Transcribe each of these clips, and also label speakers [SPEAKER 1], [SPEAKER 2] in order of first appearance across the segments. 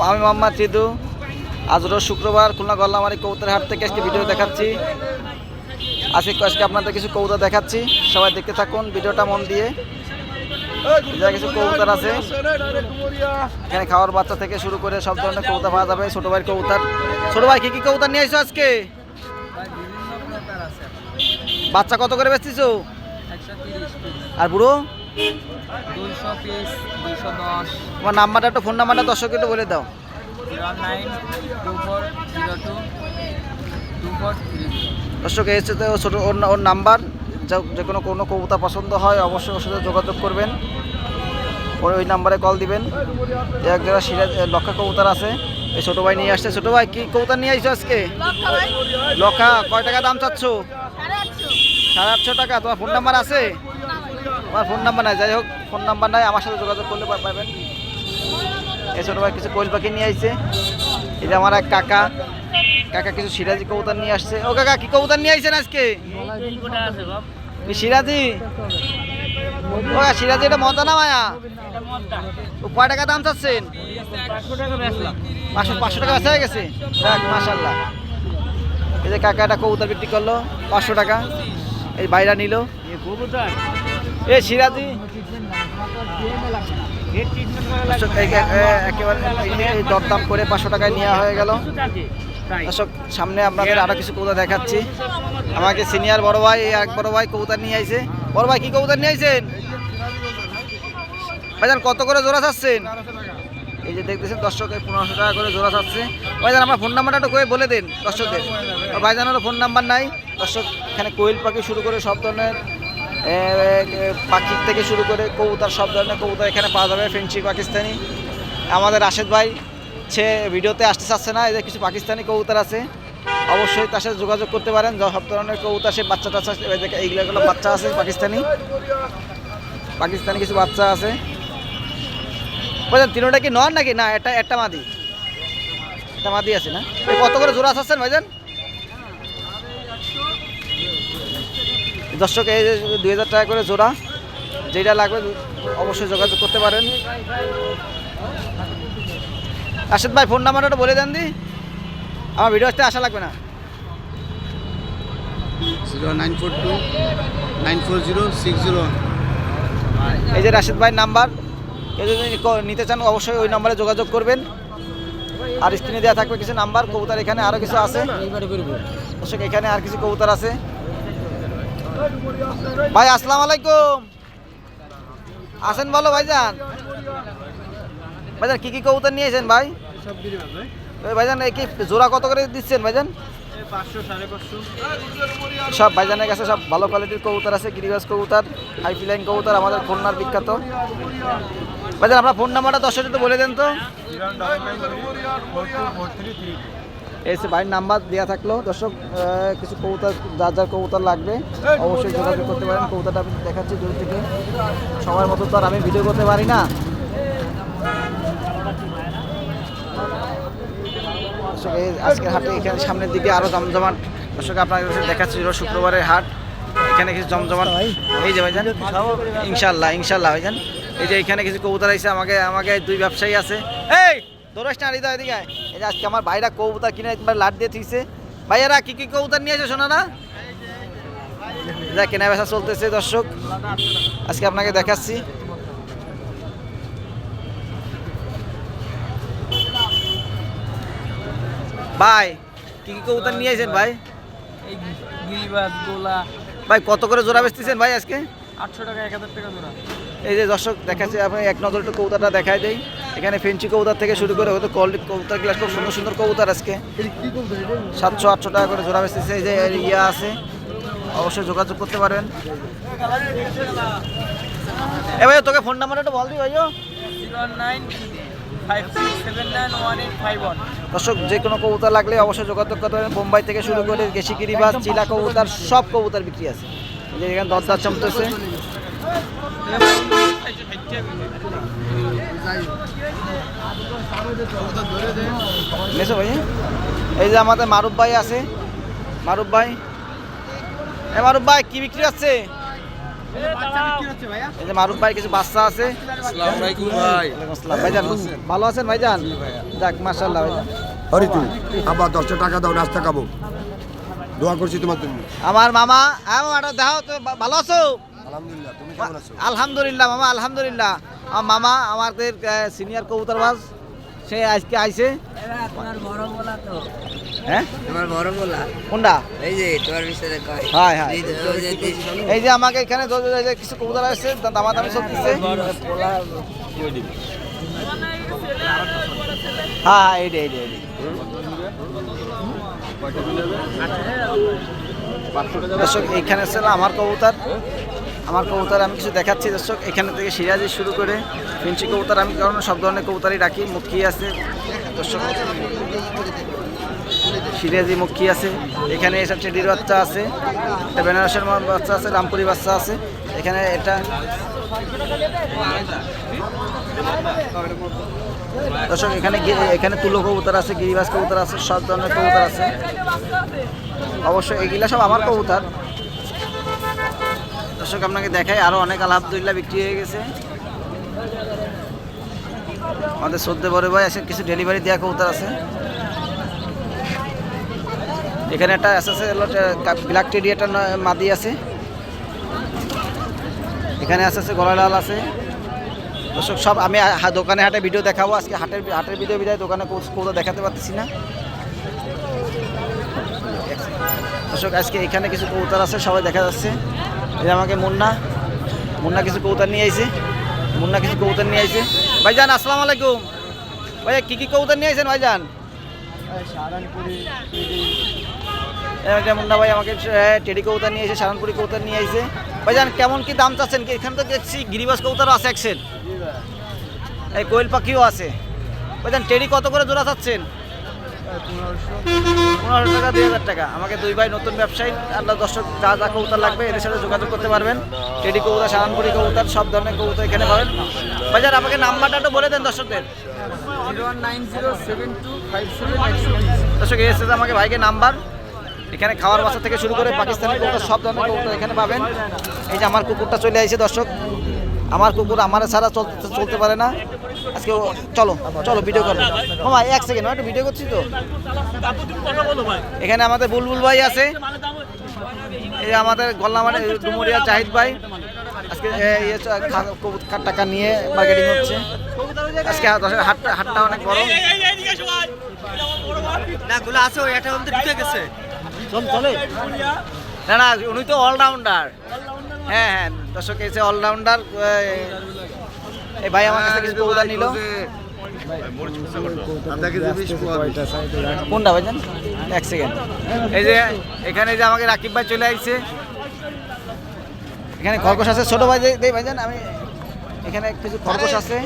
[SPEAKER 1] আমি মোহাম্মদ রিদু। আজ রোজ শুক্রবার খুলনা গল্লামারি কবুতর হাট থেকে আজকে ভিডিও দেখাচ্ছি। আজকে আপনাদের কিছু কবুতর দেখাচ্ছি, সবাই দেখতে থাকুন ভিডিওটা মন দিয়ে। কিছু কবুতর আছে এখানে, খাওয়ার বাচ্চা থেকে শুরু করে সব ধরনের কবুতর পাওয়া যাবে। ছোট ভাই কবুতর, ছোট ভাই কি কবুতর নিয়ে আসছো আজকে? বাচ্চা কত করে বেচতেছো? আর বুড়ো? তোমার নাম্বারটা একটু, ফোন নাম্বারটা দর্শককে একটু বলে দাও। দর্শক এসে তো ছোটো ওর নাম্বার, যে কোনো কবুতর পছন্দ হয় অবশ্যই ওর সাথে যোগাযোগ করবেন, ওই নাম্বারে কল দিবেন। এক জায়গায় সিরাজ লক্ষা কবুতর আছে, এই ছোটো ভাই নিয়ে আসছে। ছোটো ভাই কি কবুতর নিয়ে আসছো আজকে? লক্ষা। কয় টাকা দাম চাচ্ছ? 850 টাকা। তোমার ফোন নাম্বার আছে? আমার ফোন নাম্বার নাই, যাই হোক ফোন নাম্বার নাই, আমার সাথে যোগাযোগ করলে পাবেন। এই ছোটো ভাই কিছু কোয়েল পাখি নিয়ে আসছে। এই যে আমার এক কাকা কিছু সিরাজি কবুতর নিয়ে আসছে। ও কাকা কি কবুতর নিয়ে আসছেন আজকে? সিরাজি? ও সিরাজি, এটা মজা না মায়া? ও কয় টাকা দাম চাচ্ছেন? 500 টাকা বেচা হয়ে গেছে, মাশাআল্লাহ। এই যে কাকা একটা কবুতর বিক্রি করলো 500 টাকা, এই বাইরা নিল। এ সিরাজি একেবারে দরদাম করে 500 টাকায় নেওয়া হয়ে গেল। দর্শক সামনে আপনাদের আরো কিছু কবুতর দেখাচ্ছি। আমাকে সিনিয়র বড় ভাই, এক বড় ভাই কবুতর নিয়ে আইছে। বড় ভাই কি কবুতর নিয়ে আইছেন ভাইজান? কত করে জোড়া চাচ্ছেন? এই যে দেখতেছেন দর্শক 1500 টাকা করে জোড়া চাচ্ছে। ভাইজান আমার ফোন নাম্বারটা একটু বলে দিন দর্শকদের। ভাইজানেরও ফোন নাম্বার নাই। দর্শক এখানে কোয়েল পাখি শুরু করে সব ধরনের পাখির থেকে শুরু করে কবুতর, সব ধরনের কবুতর এখানে পাওয়া যাবে। ফেন্সি পাকিস্তানি। আমাদের রাশেদ ভাই সে ভিডিওতে আসতে চাচ্ছে না, এই যে কিছু পাকিস্তানি কবুতর আছে, অবশ্যই তার সাথে যোগাযোগ করতে পারেন। সব ধরনের কবুতর, সে বাচ্চা টাচ্চা, এইগুলো বাচ্চা আছে পাকিস্তানি কিছু বাচ্চা আছে। ভাইজান তিনোটা কি নন নাকি? না, একটা মাদি, একটা মাদি আছে না? কত করে জোড়া চাচ্ছেন ভাইজান? দর্শক এই 2000 টাকা করে জোড়া, যেটা লাগবে অবশ্যই যোগাযোগ করতে পারেন। রাশেদ ভাই ফোন নাম্বারটা বলে দেন দি, আমার ভিডিও আসতে আসা লাগবে না।
[SPEAKER 2] 0942940601।
[SPEAKER 1] এই যে রাশেদ ভাইয়ের নাম্বার, কেউ যদি নিতে চান অবশ্যই ওই নাম্বারে যোগাযোগ করবেন। আর স্ক্রিনে দেওয়া থাকবে কিছু নাম্বার। কবুতর এখানে আরও কিছু আছে দর্শক, এখানে আর কিছু কবুতর আছে। ভাই আসসালামু আলাইকুম, আসেন বলো ভাইজান। ভাইজান কি কবুতর নিয়েছেন ভাই? ভাইজান এই কি জোড়া কত করে দিচ্ছেন ভাইজান?
[SPEAKER 2] 500 550।
[SPEAKER 1] সব ভাইজানের কাছে সব ভালো কোয়ালিটির কবুতর আছে, গিরিবাজ কবুতর, হাইফ্লাইন কবুতর, আমাদের খুলনার বিখ্যাত। ভাইজান আপনার ফোন নাম্বারটা দর্শক একটু বলে দেন তো। এসে ভাইয়ের নাম্বার দেওয়া থাকলো দর্শক, কিছু কবুতর যার কবুতর লাগবে অবশ্যই যোগাযোগ করতে পারেন। কবুতরটা আমি দেখাচ্ছি দূর থেকে, সবার মতো তো আর আমি ভিডিও করতে পারি না। আজকের হাটে এখানে সামনের দিকে আরো জমজমাট। দর্শক আপনাদের কাছে দেখাচ্ছি শুক্রবারের হাট, এখানে কিছু জমজমাট। এই যে ভাইজান ইনশাল্লাহ ভাইজান, এই যে এখানে কিছু কবুতর আছে। আমাকে দুই ব্যবসায়ী আছে। এই দৌড়াস না, হৃদয় এদিকে। এই যে আজকে আমার ভাইরা কবুতর কিনে একবার লাট দিয়ে থিছে। ভাইয়ারা কি কবুতর নিয়েছে শোনা না? যা কেনা বেচা চলতেছে দর্শক, আজকে আপনাকে দেখাচ্ছি। ভাই কি কবুতর নিয়েছেন ভাই?
[SPEAKER 2] এই গিরিবাজ, গোলা।
[SPEAKER 1] ভাই কত করে জোড়া বেচতেছেন ভাই আজকে?
[SPEAKER 2] 800 টাকা 1000 টাকা জোড়া।
[SPEAKER 1] এই যে দর্শক দেখাচ্ছি, আপনি এক নজর একটু কবুতরটা দেখাই দেই। এখানে ফেন্সি কবুতর থেকে শুরু করে হয়তো কোয়ালিটি কবুতর গুলো খুব সুন্দর সুন্দর কবুতর আজকে 700-800 টাকা করে জোড়া বেচতেছে। এই যে ইয়া আছে, অবশ্যই যোগাযোগ করতে পারবেন। এ ভাই তোকে ফোন নাম্বারটা একটু বল দি ভাইও।
[SPEAKER 2] 0956791851।
[SPEAKER 1] দর্শক যে কোনো কবুতর লাগলে অবশ্যই যোগাযোগ করতে পারেন। বোম্বাই থেকে শুরু করে দেশি গিরিবাজ, চিলা কবুতর, সব কবুতর বিক্রি আছে। এই যে এখানে দরদার চমতেছে। মেসো ভাই, এই যে আমাদের মারুফ ভাই আছে। মারুফ ভাই কি বিক্রি আছে? এই যে মারুফ ভাই কিছু বাচ্চা আছে।
[SPEAKER 2] আসসালামু ভাই।
[SPEAKER 1] ওয়ালাইকুম আসসালাম। ভাইজান ভালো আছেন ভাইজান? যাক মাশাআল্লাহ ভাইজান।
[SPEAKER 3] হরি তুই আবার 10 টাকা দাও, নাস্তা খাবো। দোয়া করছি তোমার জন্য।
[SPEAKER 1] আমার মামা মামা দাও তো, ভালো আছো?
[SPEAKER 3] আলহামদুলিল্লাহ, তুমি কেমন আছো?
[SPEAKER 1] আলহামদুলিল্লাহ মামা, আলহামদুলিল্লাহ। আমার মামা আমাদের সিনিয়র কবুতরবাজ, সে আজকে আইছে।
[SPEAKER 4] তোমার বড় বলা তো,
[SPEAKER 1] হ্যাঁ
[SPEAKER 4] তোমার বড় বলা
[SPEAKER 1] কোনটা?
[SPEAKER 4] এই যে তোমার বিষয়ে কয়
[SPEAKER 1] হ্যাঁ হ্যাঁ,
[SPEAKER 4] এই যে- ওই যে
[SPEAKER 1] এই যে আমাকে এখানে এই যে কিছু কবুতর আসছে, দামাদামি চলতেছে। হ্যাঁ হ্যাঁ, এইটা এইটা এইটা। দর্শক এইখানে ছিল আমার কবুতর। আমার কবুতর আমি কিছু দেখাচ্ছি দর্শক। এখানে থেকে সিরাজি শুরু করে ফিঞ্চি কবুতর, আমি কারণ সব ধরনের কবুতরই রাখি। মুখী আছে দর্শক, সিরাজি মুখী আছে। এখানে এসব টেডির বাচ্চা আছে, একটা বেনারসের বাচ্চা আছে, রামপুরি বাচ্চা আছে। এখানে এটা দর্শক, এখানে তুলো কবুতর আছে, গিরিবাজ কবুতর আছে, সব ধরনের কবুতর আছে। অবশ্যই এগুলা সব আমার কবুতর। দর্শক আপনাকে দেখাই, আরো অনেক আলহামদুলিল্লাহ বিক্রি হয়ে গেছে। আমাদের সদ্য বড় ভাই আছে, কিছু ডেলিভারি দেওয়া কবুতর আছে। এখানে একটা আছে ব্ল্যাক টেডি, একটা মাদি আছে। এখানে আছে গলা লাল আছে। দর্শক সব আমি দোকানে হাটে ভিডিও দেখাবো আজকে। হাটের ভিডিও বিদায় দোকানে কবুতর দেখাতে পারতেছি না। দর্শক আজকে এখানে কিছু কবুতর আছে, সবাই দেখা যাচ্ছে। এই যে আমাকে মুন্না কিছু কবুতর নিয়ে আইছে। ভাইজান আসসালামু আলাইকুম। ভাইয়া কি কি কবুতর নিয়ে আইছেন ভাইজান? এই যে মুন্না ভাই আমাকে টেডি কবুতর নিয়ে এসে, সারানপুরি কবুতর নিয়ে আইছে। ভাইজান কেমন কি দাম চাচ্ছেন? এখানে তো দেখছি গিরিবাজ কবুতরও আছে একসেট, এই কোয়েল পাখিও আছে। ভাইজান টেডি কত করে জোড়া চাচ্ছেন? 1500 টাকা, 2000 টাকা। আমাকে দুই ভাই নতুন ব্যবসায়ী, আপনার দর্শক যা যা কবুতর লাগবে এদের সাথে যোগাযোগ করতে পারবেন। টেডি কবুতর, সারানপুরি কবুতর, সব ধরনের কবুতর এখানে পাবেন। ভাইজান আমাকে নাম্বারটা একটু বলে দেন দর্শকদের।
[SPEAKER 2] 01907257
[SPEAKER 1] দর্শক এসে আমাকে ভাইকে নাম্বার। এখানে খাওয়ার বাসা থেকে শুরু করে পাকিস্তানি কবুতর, সব ধরনের কবুতর এখানে পাবেন। এই যে আমার কুকুরটা চলে আসছে দর্শক। আমার কুকুর আমার ছাড়া চলতে পারে না। আজকে চলো চলো ভিডিও করো মামা, 1 সেকেন্ড একটু ভিডিও করছি তো। এখানে আমাদের বুলবুল ভাই আছে, এই যে আমাদের গল্লামানে ডুমুরিয়া জাহিদ ভাই। আজকে টাকা নিয়ে মার্কেটিং হচ্ছে। আজকে হাটটা অনেক বড়।
[SPEAKER 2] না গুলো আছে, ওই একটা মধ্যে ঢুকে গেছে।
[SPEAKER 1] চলে না না, উনি তো অলরাউন্ডার। হ্যাঁ হ্যাঁ দর্শক, এসে অলরাউন্ডার। এই ভাই আমার কাছে কিছু কবুতর নিল। কোনটা ভাইজান? 1 সেকেন্ড। এই যে এখানে যে আমাকে রাকিব ভাই চলে আসছে। এখানে খরগোশ আছে, ছোট ভাই দেই ভাইজান। আমি এখানে কিছু খরগোশ আছে,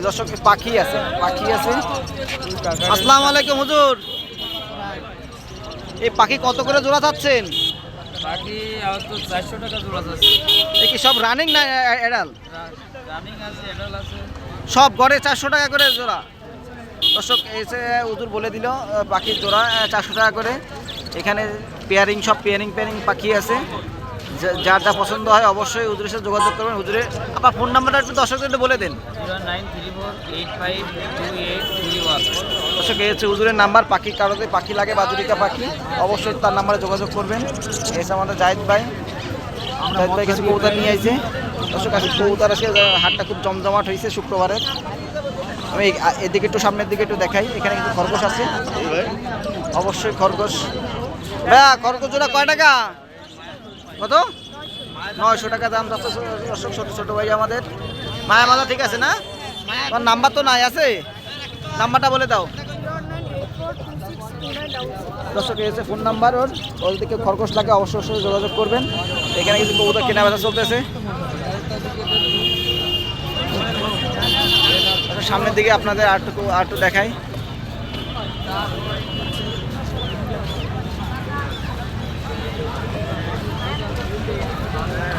[SPEAKER 1] দর্শক পাখি আছে। আসসালামু আলাইকুম হুজুর। এই পাখি কত করে জোড়া চাচ্ছেন?
[SPEAKER 2] বাকি আর তো 400 টাকা জোড়া আছে।
[SPEAKER 1] এই কি সব রানিং না এডাল?
[SPEAKER 2] রানিং আছে, এডাল আছে।
[SPEAKER 1] সব গড়ে 400 টাকা করে জোড়া। দর্শক এসে হুজুর বলে দিল পাখির জোড়া 400 টাকা করে। এখানে পেয়ারিং, সব পেয়ারিং পাখি আছে। যার যা পছন্দ হয় অবশ্যই হুজুরের সাথে যোগাযোগ করবেন। হুজুরের আপনার ফোন নাম্বারটা একটু দর্শকদের একটু বলে দেন।
[SPEAKER 2] 0934852831।
[SPEAKER 1] দর্শক এই হচ্ছে হুজুরের নাম্বার। পাখি কারোতে পাখি লাগে, বাজুরিকা পাখি, অবশ্যই তার নাম্বারে যোগাযোগ করবেন। এসে আমাদের জাহিদ ভাই কিছু কবুতর নিয়ে আইছে। দর্শক আজকে কবুতর আছে, হাটটা খুব জমজমাট হয়েছে শুক্রবারে। আমি এদিকে একটু সামনের দিকে একটু দেখাই। এখানে কিন্তু খরগোশ আছে, অবশ্যই খরগোশ। ভাইয়া খরগোশ জোড়া কয় টাকা? কত? 900 টাকা দাম যাচ্ছে দর্শক। ছোট ভাই আমাদের মায়া মালা, ঠিক আছে না? তোমার নাম্বার তো নাই, আছে? নাম্বারটা বলে দাও দর্শক। এসে ফোন নাম্বার ওর দিকে খরগোশ লাগে অবশ্যই যোগাযোগ করবেন। এখানে কিছু কবুতর কেনা বেচা চলতেছে। সামনের দিকে আপনাদের আরটু দেখাই।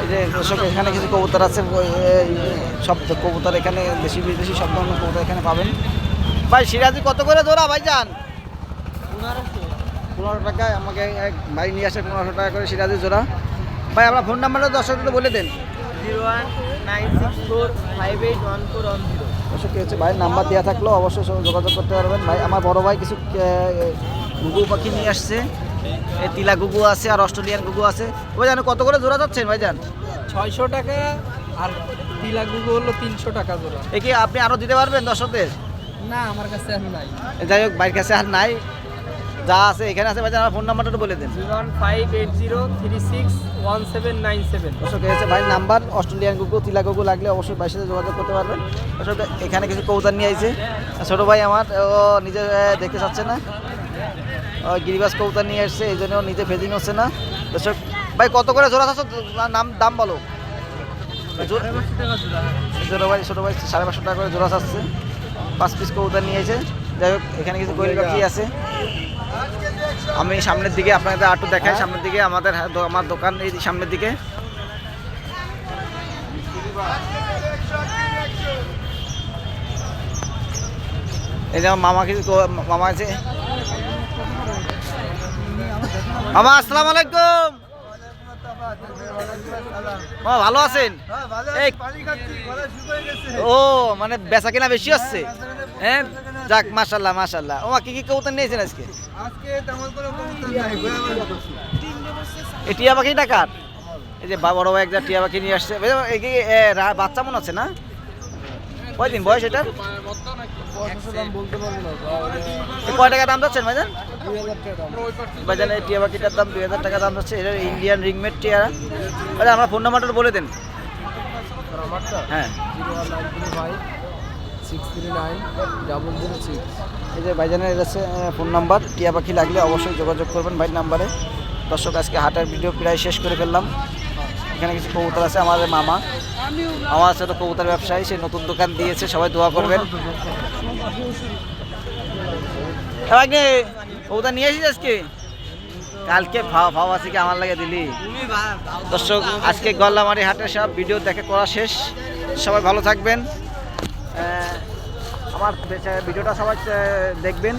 [SPEAKER 1] এই যে দর্শক এখানে কিছু কবুতর আছে, সব কবুতর এখানে দেশি বিদেশি সব ধরনের কবুতর এখানে পাবেন। ভাই সিরাজি কত করে জোড়া ভাইজান? 1500 টাকায় আমাকে এক ভাই নিয়ে আসে, 1500 টাকা করে সিরাজি জোড়া। ভাই আপনার ফোন নাম্বারটা দর্শকদের বলে দেন।
[SPEAKER 2] 019645814110।
[SPEAKER 1] দর্শক কি হচ্ছে ভাইয়ের নাম্বার দেওয়া থাকলো অবশ্যই সব যোগাযোগ করতে পারবেন। ভাই আমার বড় ভাই কিছু গুগু পাখি নিয়ে আসছে, এই তিলা গুগু আছে আর অস্ট্রেলিয়ান গুগু আছে। ওই জানো কত করে জোড়া যাচ্ছেন ভাইজান?
[SPEAKER 2] 600 টাকা আর তিলা গুগু হলো 300 টাকা জোড়া।
[SPEAKER 1] এ কি আপনি আরও দিতে পারবেন দর্শকদের?
[SPEAKER 2] না আমার কাছে এখন নাই।
[SPEAKER 1] যাই হোক ভাইয়ের কাছে আর নাই, যা আছে এখানে আছে। ভাইজান আমার ফোন নাম্বারটা একটু বলে দেন।
[SPEAKER 2] 01580361797।
[SPEAKER 1] দর্শক এই হচ্ছে ভাইয়ের নাম্বার। অস্ট্রেলিয়ান গুগু তিলা গুগু লাগলে অবশ্যই ভাইয়ের সাথে যোগাযোগ করতে পারবেন। দর্শক এখানে কিছু কবুতর নিয়ে আইছে ছোটো ভাই আমার, ও নিজে দেখতে চাচ্ছে না, ও গিরিবাস কবুতর নিয়ে এসছে, এই জন্য ও নিজে ফেজিং হচ্ছে না। দর্শক ভাই কত করে জোড়া চাচ্ছ, দাম বলো। ছোটো ভাই 550 টাকা করে জোড়া চাচ্ছে, 5 পিস কবুতর নিয়েছে। যাই হোক এখানে কিছু কোয়েল পাখি আছে। আমি সামনের দিকে আপনাদের আটু দেখাই, সামনের দিকে আমার দোকান এই সামনের দিকে। এই যে আমার মামা কিছু মামা আছে। মামা আসসালামু আলাইকুম। মামা ভালো আছেন? এই ও মানে বেচা কিনা বেশি আসছে, হ্যাঁ যাক মাশাল্লাহ মাশাল্লাহ। ও কি কি কবুতর নিয়েছেন আজকে? এই টিয়া পাখি টাকার, এই যে বড় ভাই একটা টিয়া পাখি নিয়ে আসছে। এই কি বাচ্চা মনে আছে না? কয়দিন বয়স এটার? কয় টাকা দাম যাচ্ছেন ভাইজান? ভাইজান এই টিয়া পাখিটার দাম 2000 টাকা দাম যাচ্ছে। এটা ইন্ডিয়ান রিংমেট টিয়া। আরে আমার ফোন নাম্বারটা বলে দেন। হ্যাঁ
[SPEAKER 2] 0115639006।
[SPEAKER 1] এই যে ভাইজানের কাছে ফোন নাম্বার, টিয়া পাখি লাগলে অবশ্যই যোগাযোগ করবেন ভাই নাম্বারে। দর্শক আজকে হাটের ভিডিও প্রায় শেষ করে ফেললাম। এখানে কিছু কবুতর আছে, আমাদের মামা আমার সাথে কবুতর ব্যবসায়ী, সে নতুন দোকান দিয়েছে, সবাই দোয়া করবেন। কবুতর নিয়ে এসেছিস আজকে? কালকে ফাও আছে কি আমার লাগে দিলি? দর্শক আজকে গল্লামারি হাটের সব ভিডিও দেখে করা শেষ। সবাই ভালো থাকবেন, আমার ভিডিওটা সবাই দেখবেন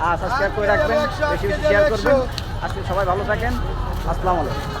[SPEAKER 1] আর সাবস্ক্রাইব করে রাখবেন, বেশি বেশি শেয়ার করবেন। আজকে সবাই ভালো থাকেন, আসসালামু আলাইকুম।